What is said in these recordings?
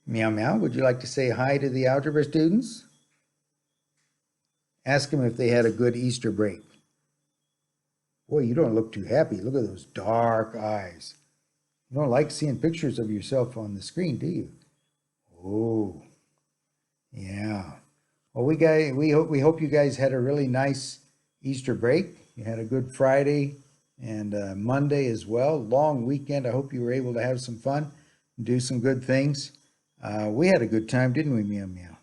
Meow Meow, would you like to say hi to the algebra students? Ask them if they had a good Easter break. Boy, you don't look too happy. Look at those dark eyes. You don't like seeing pictures of yourself on the screen, do you? Oh, yeah. Well, we hope you guys had a really nice Easter break. You had a good Friday and Monday as well. Long weekend. I hope you were able to have some fun and do some good things. We had a good time, didn't we, Meow Meow?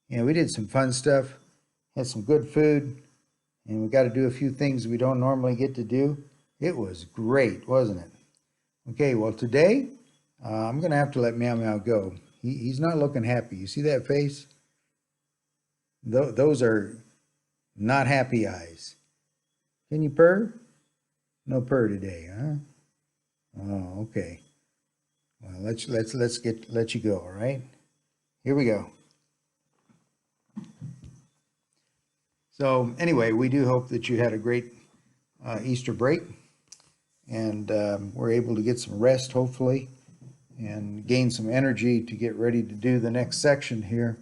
Yeah, we did some fun stuff, had some good food, and we got to do a few things we don't normally get to do. It was great, wasn't it? Okay, well, today I'm going to have to let Meow Meow go. He's not looking happy. You see that face? Those are not happy eyes. Can you purr? No purr today, huh? Oh, okay. Well, let's let you go, all right? Here we go. So anyway, we do hope that you had a great Easter break and were able to get some rest, hopefully, and gain some energy to get ready to do the next section here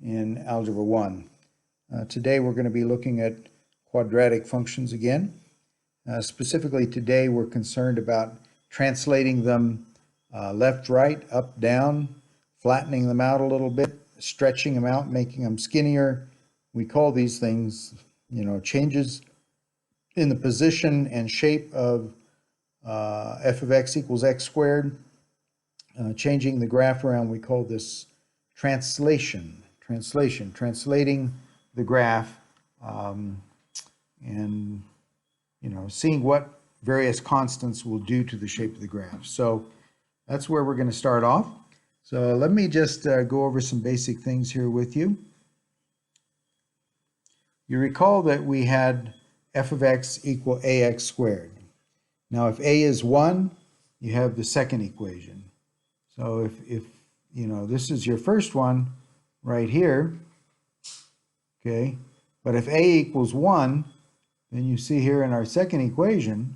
in Algebra 1. Today we're going to be looking at quadratic functions again. Specifically today we're concerned about translating them left, right, up, down, flattening them out a little bit, stretching them out, making them skinnier. We call these things, changes in the position and shape of f of x equals x squared. Changing the graph around, we call this translating the graph, and seeing what various constants will do to the shape of the graph. So that's where we're going to start off. So let me just go over some basic things here with you. You recall that we had f of x equal ax squared. Now if a is 1, you have the second equation. So if this is your first one right here, okay, but if a equals 1, then you see here in our second equation,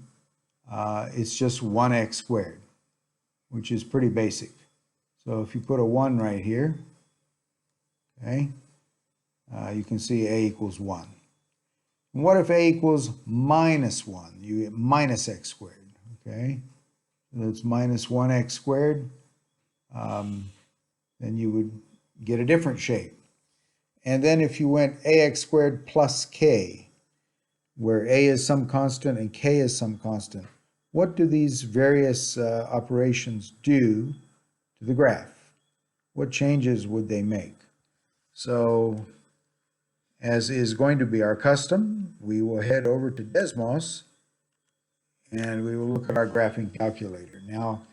it's just 1x squared, which is pretty basic. So if you put a 1 right here, okay, you can see a equals 1. And what if a equals minus 1? You get minus x squared, okay? So that's minus 1x squared. Then you would get a different shape. And then if you went ax squared plus k, where a is some constant and k is some constant, what do these various operations do to the graph? What changes would they make? So, as is going to be our custom, we will head over to Desmos and we will look at our graphing calculator. Now,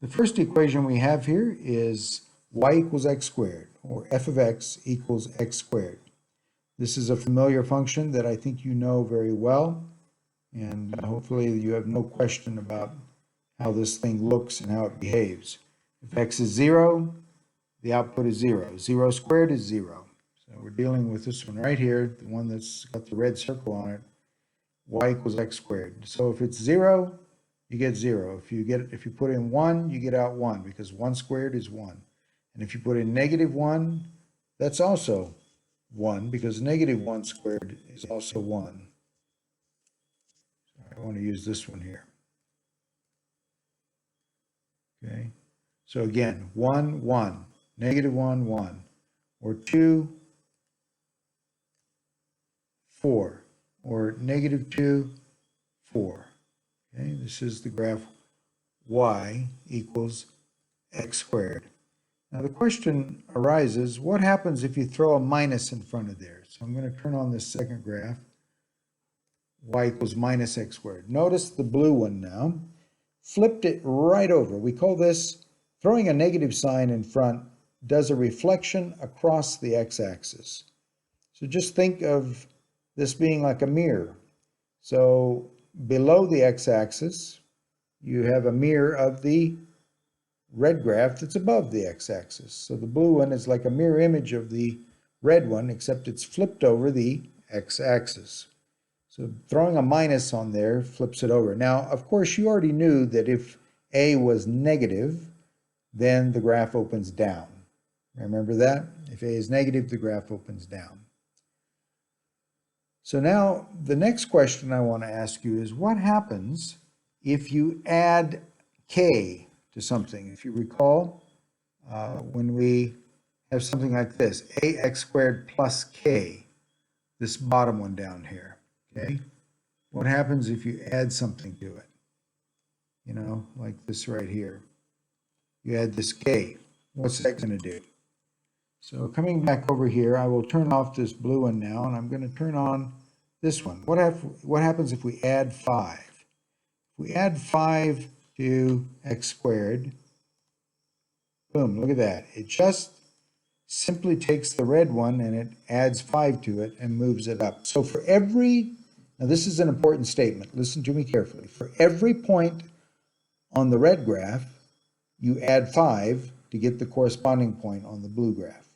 the first equation we have here is y equals x squared, or f of x equals x squared. This is a familiar function that I think you know very well, and hopefully you have no question about how this thing looks and how it behaves. If x is 0, the output is 0. 0 squared is 0. So we're dealing with this one right here, the one that's got the red circle on it, y equals x squared. So if it's 0, you get 0. If you put in 1, you get out 1, because 1 squared is 1. And if you put in negative 1, that's also 1, because negative 1 squared is also 1. I want to use this one here. Okay. So again, 1, 1, negative 1, 1, or 2, 4, or negative 2, 4. Okay, this is the graph y equals x squared. Now the question arises, what happens if you throw a minus in front of there? So I'm going to turn on this second graph, y equals minus x squared. Notice the blue one now. Flipped it right over. We call this throwing a negative sign in front does a reflection across the x-axis. So just think of this being like a mirror. So below the x-axis, you have a mirror of the red graph that's above the x-axis. So the blue one is like a mirror image of the red one, except it's flipped over the x-axis. So throwing a minus on there flips it over. Now, of course, you already knew that if a was negative, then the graph opens down. Remember that? If A is negative, the graph opens down. So now the next question I want to ask you is, what happens if you add k to something? If you recall, when we have something like this, ax squared plus k, this bottom one down here, okay? What happens if you add something to it? You know, like this right here. You add this k. What's that going to do? So coming back over here, I will turn off this blue one now, and I'm going to turn on this one. What happens if we add 5? If we add 5 to x squared, boom, look at that. It just simply takes the red one and it adds 5 to it and moves it up. So for every, now this is an important statement, listen to me carefully. For every point on the red graph, you add 5 to get the corresponding point on the blue graph.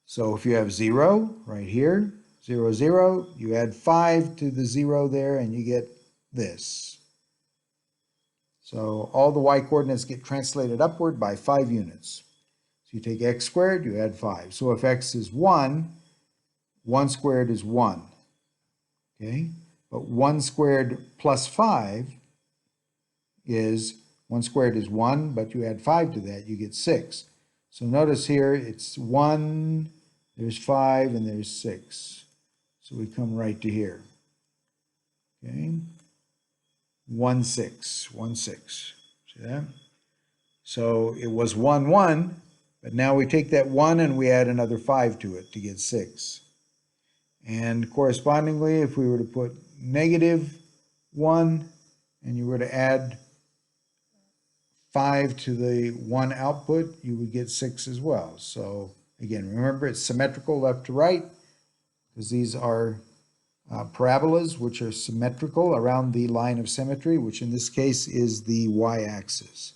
So if you have 0 right here, 0, 0, you add 5 to the 0 there and you get this. So all the y coordinates get translated upward by 5 units. So you take x squared, you add 5. So if x is 1, 1 squared is 1. Okay? But 1 squared plus 5 is, 1 squared is 1, but you add 5 to that, you get 6. So notice here, it's 1, there's 5, and there's 6. So we come right to here. Okay? 1, 6, 1, 6. See that? So it was 1, 1, but now we take that 1 and we add another 5 to it to get 6. And correspondingly, if we were to put negative 1 and you were to add 5 to the 1 output, you would get 6 as well. So again, remember it's symmetrical left to right because these are parabolas which are symmetrical around the line of symmetry, which in this case is the y-axis.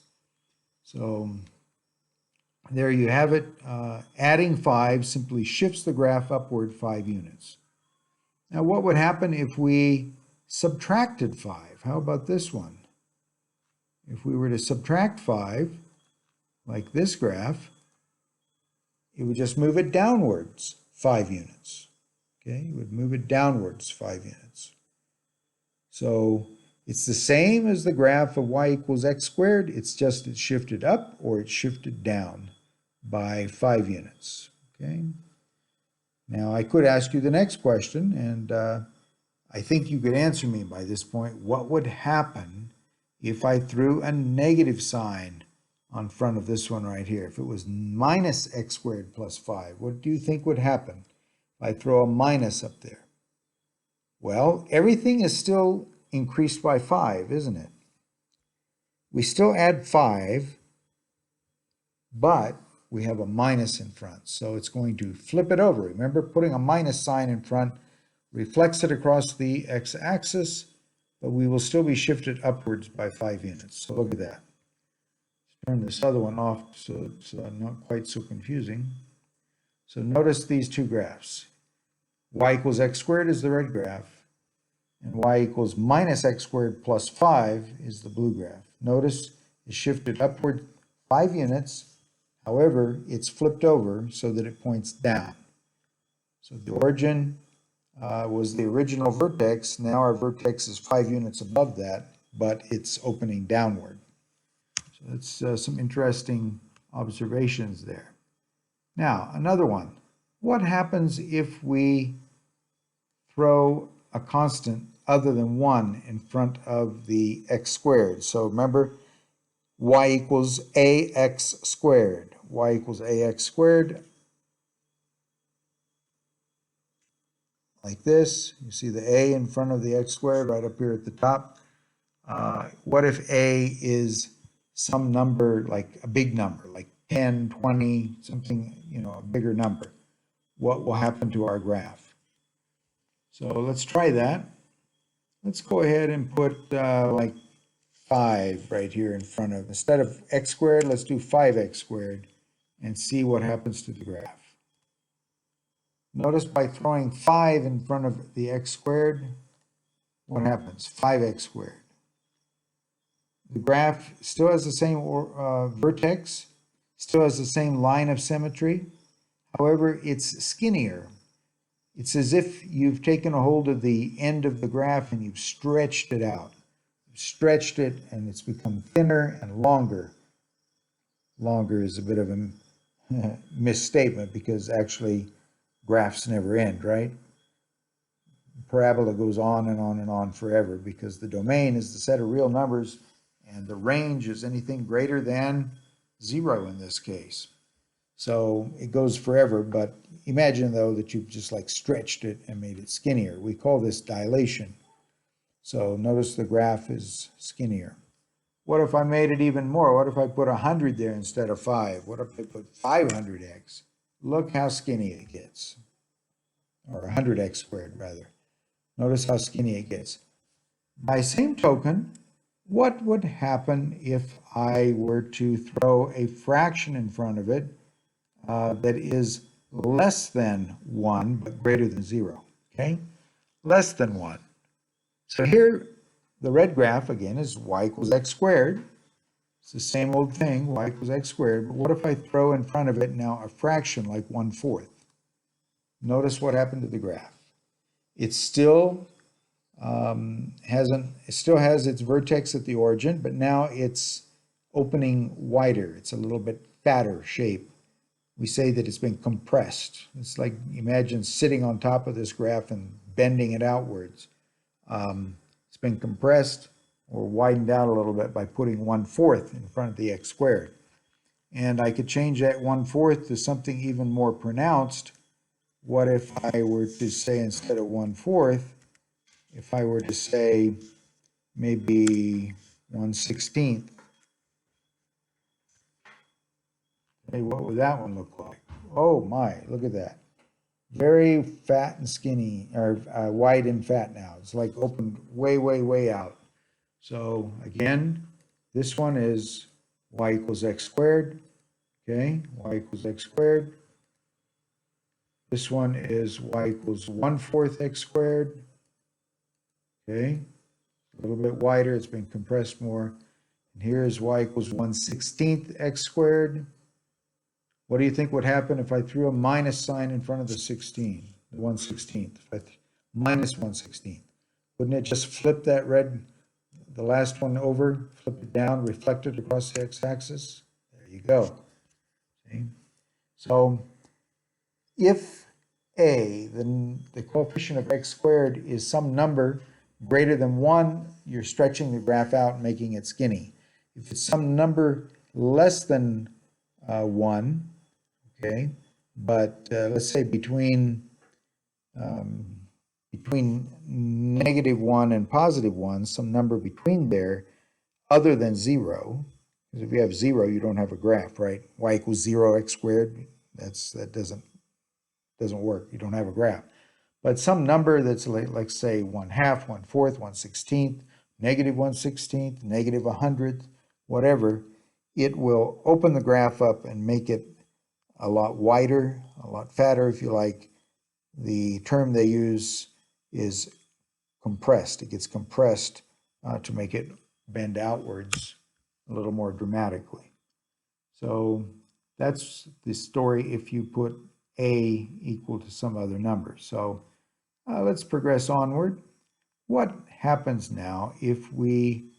So there you have it. Adding 5 simply shifts the graph upward 5 units. Now what would happen if we subtracted 5? How about this one? If we were to subtract 5, like this graph, it would just move it downwards 5 units. Okay, it would move it downwards 5 units. So it's the same as the graph of y equals x squared, it's just it's shifted up or it's shifted down by 5 units. Okay. Now I could ask you the next question, and I think you could answer me by this point. What would happen if I threw a negative sign on front of this one right here? If it was minus x squared plus 5, what do you think would happen if I throw a minus up there? Well, everything is still increased by 5, isn't it? We still add 5, but we have a minus in front, so it's going to flip it over. Remember, putting a minus sign in front reflects it across the x-axis, but we will still be shifted upwards by 5 units. So look at that. Let's turn this other one off so it's not quite so confusing. So notice these two graphs. Y equals x squared is the red graph, and y equals minus x squared plus 5 is the blue graph. Notice it's shifted upward 5 units. However, it's flipped over so that it points down. So the origin was the original vertex. Now our vertex is 5 units above that, but it's opening downward. So that's some interesting observations there. Now, another one. What happens if we throw a constant other than 1 in front of the x squared? So remember, y equals ax squared. Y equals ax squared. Like this. You see the a in front of the x squared right up here at the top. What if a is some number, like a big number, like 10, 20, something, you know, a bigger number? What will happen to our graph? So let's try that. Let's go ahead and put like 5 right here in front of, instead of x squared, let's do 5x squared and see what happens to the graph. Notice by throwing 5 in front of the x squared, what happens? 5x squared. The graph still has the same vertex, Still has the same line of symmetry. However, it's skinnier. It's as if you've taken a hold of the end of the graph and you've stretched it out. You've stretched it and it's become thinner and longer. Longer is a bit of a misstatement because actually graphs never end, right? Parabola goes on and on and on forever because the domain is the set of real numbers and the range is anything greater than 0 in this case. So it goes forever, but imagine though that you've just like stretched it and made it skinnier. We call this dilation. So notice the graph is skinnier. What if I made it even more? What if I put 100 there instead of 5? What if I put 500x? Look how skinny it gets. Or 100x squared rather. Notice how skinny it gets. By same token, what would happen if I were to throw a fraction in front of it that is less than 1 but greater than 0? Okay, less than 1. So here the red graph again is y equals x squared. It's the same old thing, y equals x squared. But what if I throw in front of it now a fraction like 1/4? Notice what happened to the graph. It still it still has its vertex at the origin, but now it's opening wider. It's a little bit fatter shape. We say that it's been compressed. It's like, imagine sitting on top of this graph and bending it outwards. It's been compressed or widened out a little bit by putting 1/4 in front of the x squared. And I could change that 1/4 to something even more pronounced. What if I were to say instead of 1/4, if I were to say maybe 1/16? Hey, what would that one look like? Oh my, look at that. Very fat and skinny, or wide and fat now. It's like opened way, way, way out. So again, this one is y equals x squared. Okay, y equals x squared. This one is y equals 1/4 x squared. Okay, a little bit wider, it's been compressed more. And here is y equals 1/16 x squared. What do you think would happen if I threw a minus sign in front of the 16, the 1/16? Minus 1/16. Wouldn't it just flip that red, the last one over, flip it down, reflect it across the x-axis? There you go. See? So if a, the coefficient of x squared, is some number greater than 1, you're stretching the graph out and making it skinny. If it's some number less than 1, okay, but let's say between -1 and +1, some number between there other than 0, because if you have 0, you don't have a graph, right? Y equals 0 x squared, that doesn't work. You don't have a graph. But some number that's like say 1/2, 1/4, 1/16, -1/16, -100th, whatever, it will open the graph up and make it a lot wider, a lot fatter if you like. The term they use is compressed. It gets compressed to make it bend outwards a little more dramatically. So that's the story if you put a equal to some other number. So let's progress onward. What happens now if we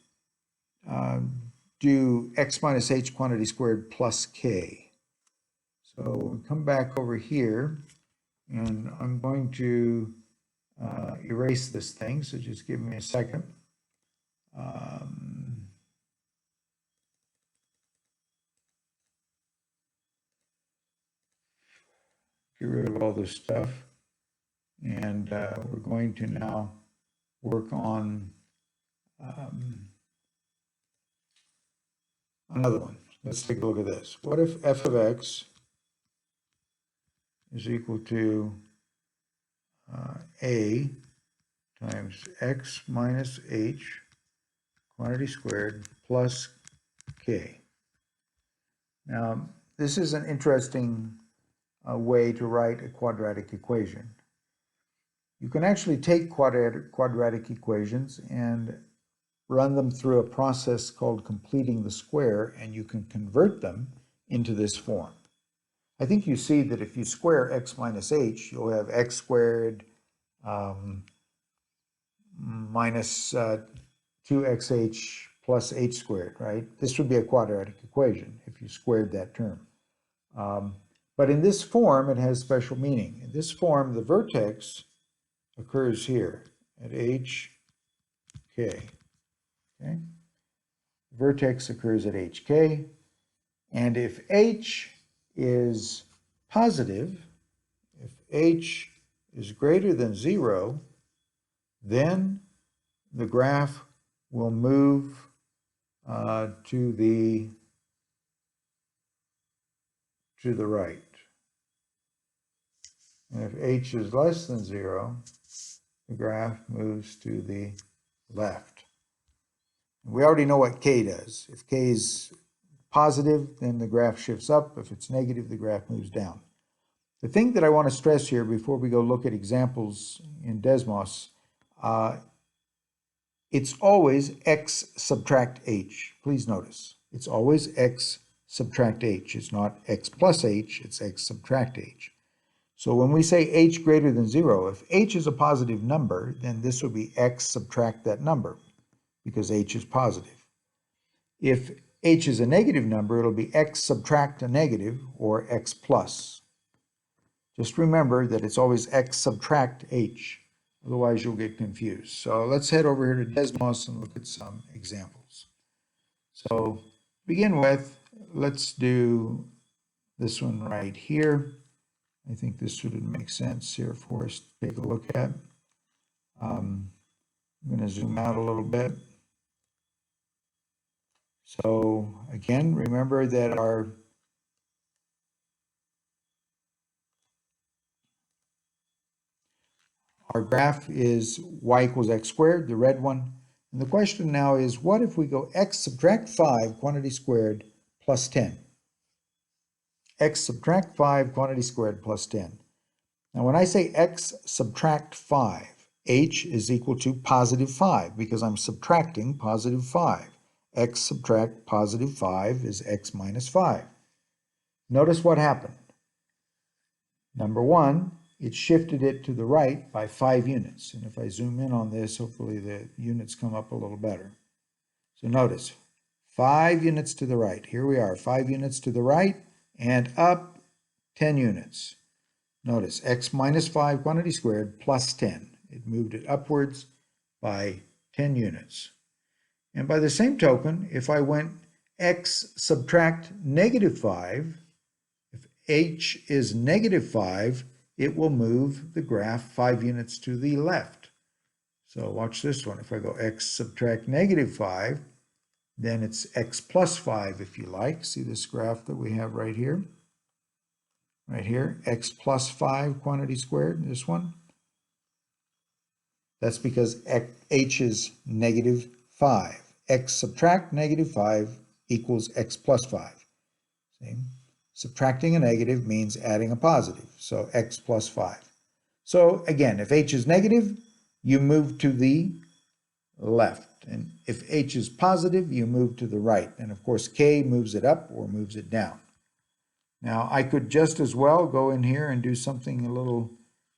do x minus h quantity squared plus k? So we'll come back over here, and I'm going to erase this thing, so just give me a second. Get rid of all this stuff, and we're going to now work on another one. Let's take a look at this. What if f of x is equal to a times x minus h quantity squared plus k? Now, this is an interesting way to write a quadratic equation. You can actually take quadratic equations and run them through a process called completing the square, and you can convert them into this form. I think you see that if you square x minus h, you'll have x squared minus 2xh plus h squared, right? This would be a quadratic equation if you squared that term. But in this form, it has special meaning. In this form, the vertex occurs here at hk. Okay? Vertex occurs at hk. And if h is positive, if h is greater than 0, then the graph will move to the right. And if h is less than 0, the graph moves to the left. We already know what k does. If k is positive, then the graph shifts up. If it's negative, the graph moves down. The thing that I want to stress here before we go look at examples in Desmos, it's always x subtract h. Please notice, it's always x subtract h. It's not x plus h, it's x subtract h. So when we say h greater than 0, if h is a positive number, then this would be x subtract that number, because h is positive. If h is a negative number, it'll be x subtract a negative, or x plus. Just remember that it's always x subtract h. Otherwise, you'll get confused. So let's head over here to Desmos and look at some examples. So to begin with, let's do this one right here. I think this would make sense here for us to take a look at. I'm going to zoom out a little bit. So again, remember that our graph is y equals x squared, the red one. And the question now is, what if we go x subtract 5 quantity squared plus 10? X subtract 5 quantity squared plus 10. Now when I say x subtract 5, h is equal to positive 5 because I'm subtracting positive 5. X subtract positive 5 is x minus 5. Notice what happened. Number one, it shifted it to the right by 5 units. And if I zoom in on this, hopefully the units come up a little better. So notice, 5 units to the right. Here we are, 5 units to the right and up 10 units. Notice, x minus 5 quantity squared plus 10. It moved it upwards by 10 units. And by the same token, if I went x subtract negative 5, if h is negative 5, it will move the graph 5 units to the left. So watch this one. If I go x subtract negative 5, then it's x plus 5 if you like. See this graph that we have right here? Right here, x plus 5 quantity squared, this one. That's because h is negative 5. X subtract negative 5 equals x plus 5. See? Subtracting a negative means adding a positive, so x plus 5. So again, if h is negative, you move to the left. And if h is positive, you move to the right. And of course, k moves it up or moves it down. Now, I could just as well go in here and do something a little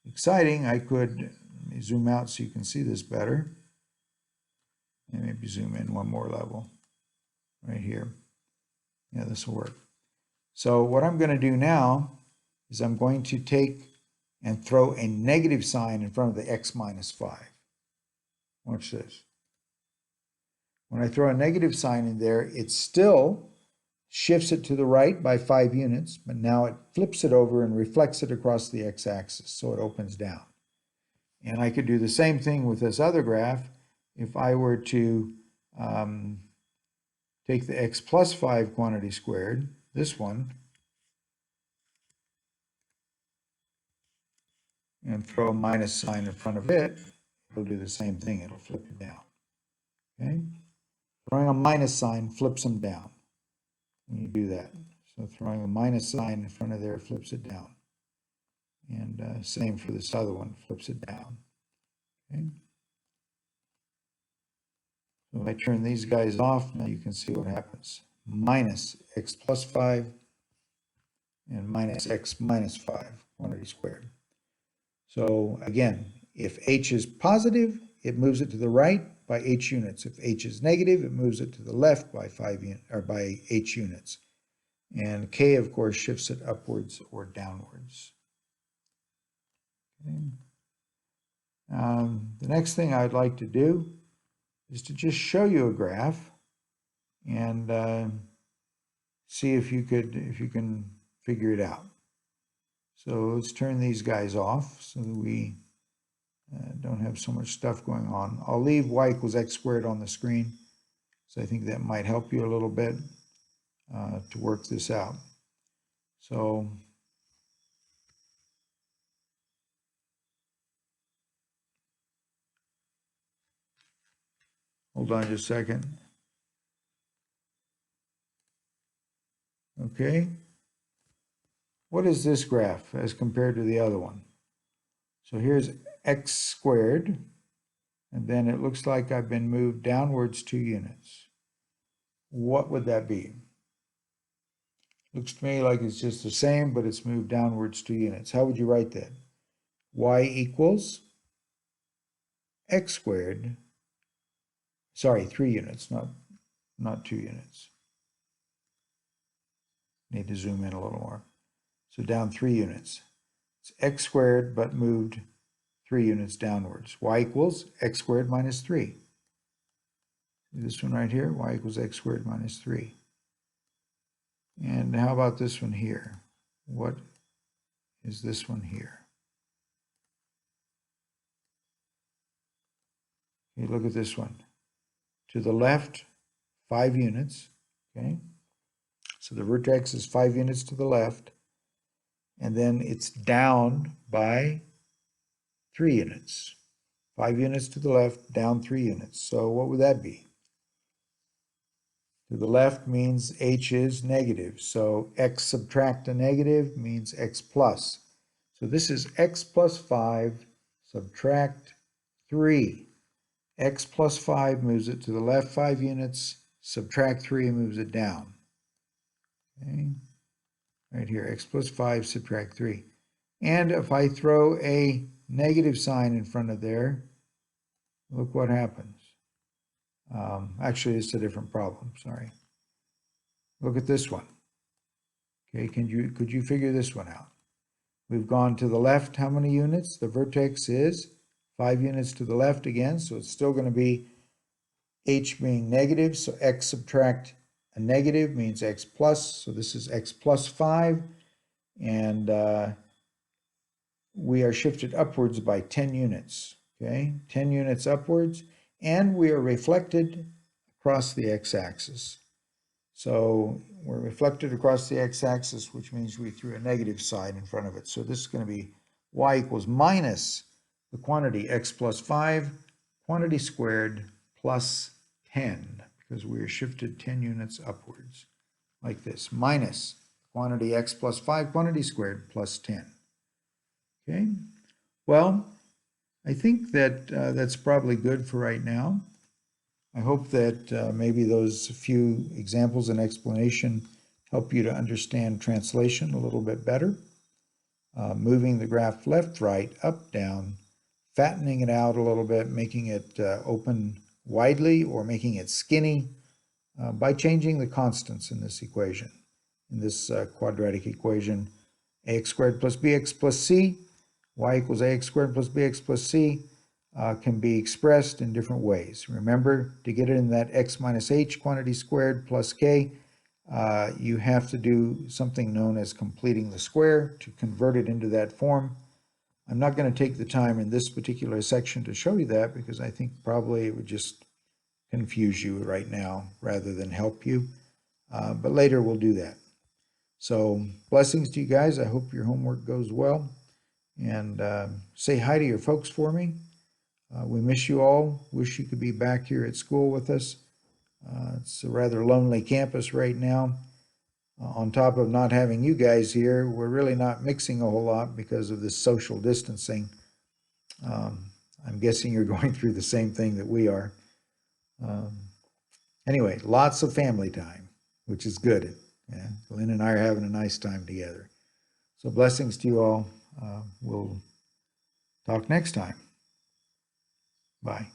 exciting. I could, let me zoom out so you can see this better. And maybe zoom in one more level right here. Yeah, this will work. So what I'm going to do now is I'm going to take and throw a negative sign in front of the x minus 5. Watch this. When I throw a negative sign in there, it still shifts it to the right by 5 units, but now it flips it over and reflects it across the x-axis, so it opens down. And I could do the same thing with this other graph. If I were to take the x plus 5 quantity squared, this one, and throw a minus sign in front of it, it'll do the same thing. It'll flip it down. Okay? Throwing a minus sign flips them down when you do that. So throwing a minus sign in front of there flips it down. And same for this other one, flips it down. Okay? So if I turn these guys off, now you can see what happens. Minus x plus 5 and minus x minus 5, quantity squared. So again, if h is positive, it moves it to the right by h units. If h is negative, it moves it to the left by by h units. And k, of course, shifts it upwards or downwards. Okay. The next thing I'd like to do is to just show you a graph and see if you can figure it out. So let's turn these guys off so that we don't have so much stuff going on. I'll leave y equals x squared on the screen, so I think that might help you a little bit to work this out. So hold on just a second. Okay. What is this graph as compared to the other one? So here's x squared, and then it looks like I've been moved downwards 2 units. What would that be? Looks to me like it's just the same, but it's moved downwards 2 units. How would you write that? Y equals x squared, sorry, 3 units, not 2 units. Need to zoom in a little more. So down 3 units. It's x squared, but moved 3 units downwards. Y equals x squared minus 3. This one right here, y equals x squared minus 3. And how about this one here? What is this one here? Okay, look at this one. To the left, 5 units, okay? So the vertex is 5 units to the left, and then it's down by 3 units. 5 units to the left, down 3 units. So what would that be? To the left means h is negative, so x subtract a negative means x plus. So this is x plus 5 subtract 3. X plus 5 moves it to the left 5 units, subtract 3 moves it down. Okay, right here, x plus 5 subtract 3. And if I throw a negative sign in front of there, look what happens. Actually, it's a different problem, sorry. Look at this one. Okay, could you figure this one out? We've gone to the left how many units? The vertex is 5 units to the left again, so it's still going to be h being negative, so x subtract a negative means x plus, so this is x plus 5, and we are shifted upwards by 10 units, okay? 10 units upwards, and we are reflected across the x-axis. So we're reflected across the x-axis, which means we threw a negative sign in front of it. So this is going to be y equals minus the quantity x plus 5, quantity squared, plus 10, because we are shifted 10 units upwards, like this, minus quantity x plus 5, quantity squared, plus 10. Okay, well, I think that that's probably good for right now. I hope that maybe those few examples and explanation help you to understand translation a little bit better. Moving the graph left, right, up, down, fattening it out a little bit, making it open widely or making it skinny by changing the constants in this equation, in this quadratic equation. Ax squared plus bx plus c, y equals ax squared plus bx plus c can be expressed in different ways. Remember, to get it in that x minus h quantity squared plus k, you have to do something known as completing the square to convert it into that form. I'm not going to take the time in this particular section to show you that because I think probably it would just confuse you right now rather than help you. But later we'll do that. So blessings to you guys. I hope your homework goes well. And say hi to your folks for me. We miss you all. Wish you could be back here at school with us. It's a rather lonely campus right now. On top of not having you guys here, we're really not mixing a whole lot because of this social distancing. I'm guessing you're going through the same thing that we are. Anyway, lots of family time, which is good. Yeah, Lynn and I are having a nice time together. So blessings to you all. We'll talk next time. Bye.